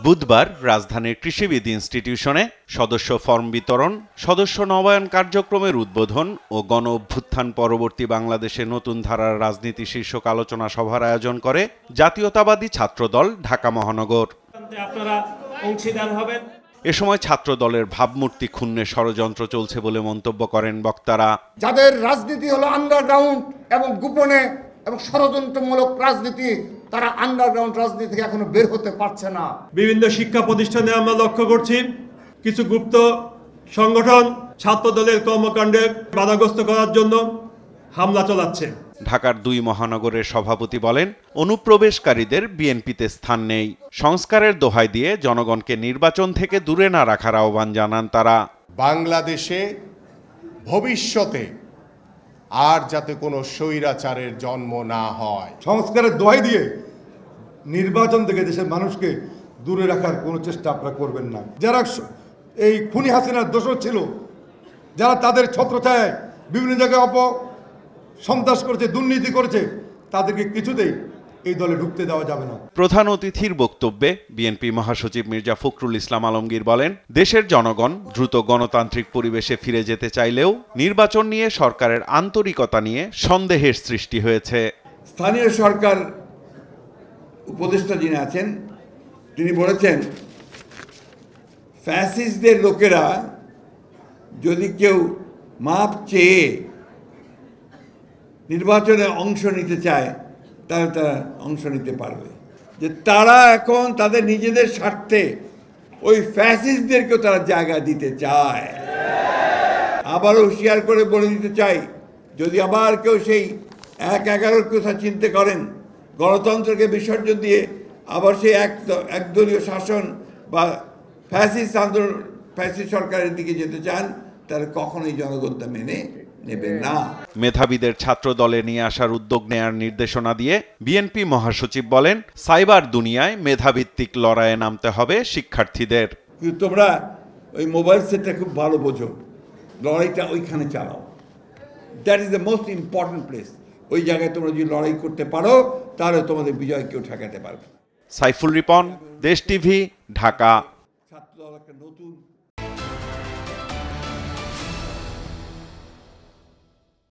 বুধবার রাজধানীর কৃষিবিদ ইনস্টিটিউশনে সদস্য ফর্ম বিতরণ, সদস্য নবায়ন কার্যক্রমের উদ্বোধন ও গণ অভ্যুত্থান পরবর্তী বাংলাদেশে নতুন ধারার রাজনীতি শীর্ষক আলোচনা সভার আয়োজন করে জাতীয়তাবাদী ছাত্রদল ঢাকা মহানগর। এ সময় ছাত্র দলের ভাবমূর্তি ক্ষুণ্ণের ষড়যন্ত্র চলছে বলে মন্তব্য করেন বক্তারা। যাদের রাজনীতি হলো আন্ডারগ্রাউন্ড এবং গোপনে এবং ষড়যন্ত্রমূলক রাজনীতি, তারা আন্ডারগ্রাউন্ড রাজনীতি থেকে এখনো বের হতে পারছে না। বিভিন্ন শিক্ষা প্রতিষ্ঠানে আমরা লক্ষ্য করছি কিছু গুপ্ত সংগঠন ছাত্র দলের কর্মকাণ্ডে বাধাগ্রস্ত করার জন্য হামলা চালাচ্ছে। ঢাকার ২ মহানগরের সভাপতি বলেন, অনুপ্রবেশকারীদের বিএনপিতে স্থান নেই। সংস্কারের দোহাই দিয়ে জনগণকে নির্বাচন থেকে দূরে না রাখার আহ্বান জানান তারা। বাংলাদেশে ভবিষ্যতে আর যাতে কোনো স্বৈরাচারের জন্ম না হয়, সংস্কারের দোহাই দিয়ে নির্বাচন থেকে দেশের মানুষকে দূরে রাখার কোনো চেষ্টা আপনারা করবেন না। যারা এই খুনি হাসিনার দোষর ছিল, যারা তাদের ছত্রছায়ায় বিভিন্ন জায়গায় সন্ত্রাস করেছে, দুর্নীতি করেছে, তাদেরকে কিছুতেই এই দলে ঢুকতে দেওয়া যাবে না। প্রধান অতিথির বক্তব্যে বিএনপি মহাসচিব মির্জা ফখরুল ইসলাম আলমগীর বলেন, দেশের জনগণ দ্রুত গণতান্ত্রিক পরিবেশে ফিরে যেতে চাইলেও নির্বাচন নিয়ে সরকারের আন্তরিকতা নিয়ে সন্দেহের সৃষ্টি হয়েছে। স্থানীয় সরকার উপদেষ্টা যিনি আছেন, তিনি বলেছেন ফ্যাসিস্টদের লোকেরা যদি কেউ মাপ চেয়ে নির্বাচনে অংশ নিতে চায় তাহলে তারা অংশ নিতে পারবে। যে তারা এখন তাদের নিজেদের স্বার্থে ওই ফ্যাসিস্টদেরকেও তারা জায়গা দিতে চায়। আবারও হুঁশিয়ার করে বলে দিতে চাই, যদি আবার কেউ সেই ১/১১ কথা চিন্তা করেন, গণতন্ত্রকে বিসর্জন দিয়ে আবার সেই একদলীয় শাসন বা ফ্যাসিস্ট আন্দোলন, ফ্যাসিস্ট সরকারের দিকে যেতে চান, তারা কখনোই জনগণ তা মেনে নেবে না। মেধাবীদের ছাত্র দলে নিয়ে আসার উদ্যোগ নেয়ার নির্দেশনা দিয়ে বিএনপি মহাসচিব বলেন, সাইবার দুনিয়ায় মেধাভিত্তিক লড়াইয়ে নামতে হবে শিক্ষার্থীদের। তোমরা ওই মোবাইল সেটটা খুব ভালো বোঝো, লড়াইটা ওইখানে চালাও। That is the most important place. ওই জায়গায় তোমরা যদি লড়াই করতে পারো, তাহলে তোমাদের বিজয় কেউ ঠেকাতে পারবে। সাইফুল রিপন, দেশ টিভি, ঢাকা। ছাত্রদল একটা নতুন